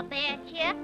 betcha.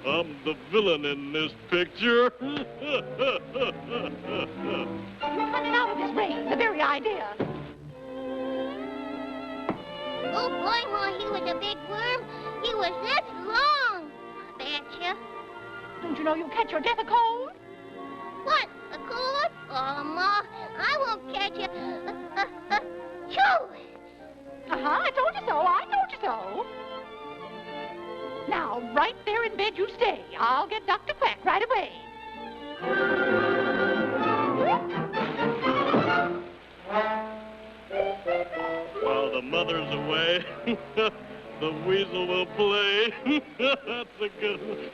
I'm the villain in this picture. You're running out of this rain, the very idea. Oh, boy, when he was a big worm, he was this long. I betcha. Don't you know you'll catch your death a cold? What, a cold? Oh, Ma, I won't catch you. Choo! I told you so, I told you so. Now, right there in bed you stay. I'll get Dr. Quack right away. While the mother's away, the weasel will play. That's a good one.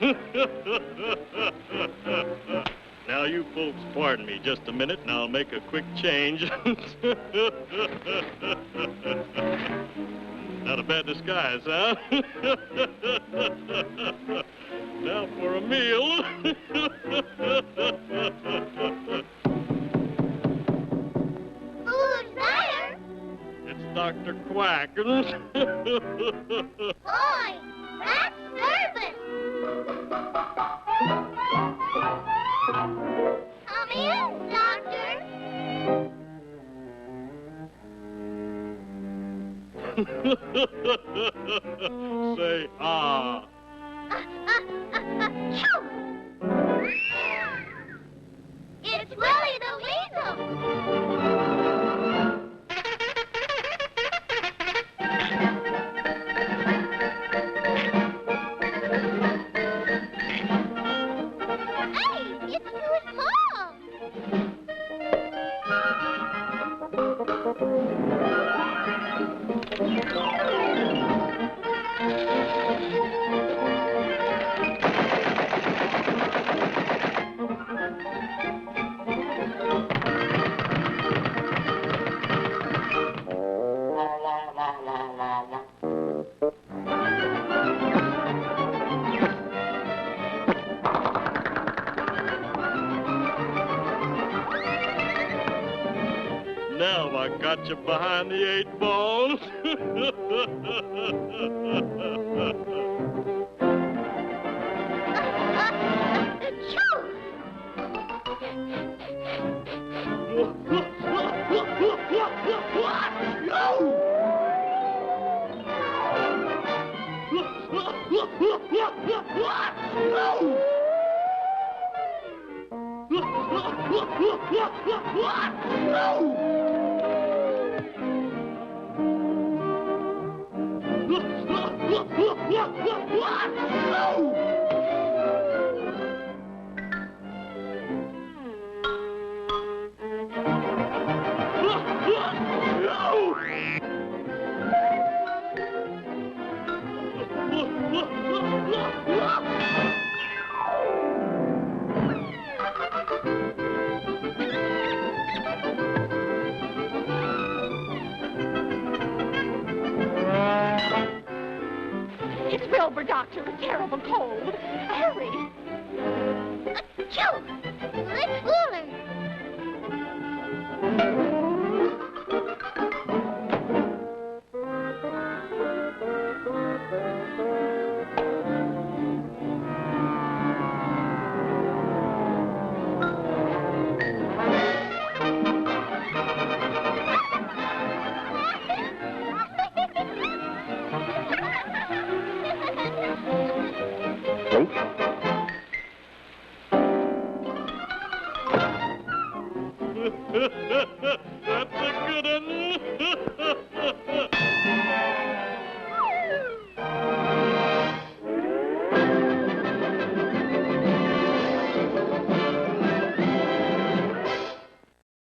Now, you folks pardon me just a minute, and I'll make a quick change. Not a bad disguise, huh? Now for a meal. Who's there? It's Dr. Quack. Boy, that's nervous. Come in, Doctor. Say, ah. Choo! It's Willie the Weasel. Hey, it's too small. Now I got you behind the 8 balls. It's Wilbur, Doctor. A terrible cold. Hurry. Achoo! Let's fool him. That's a good one.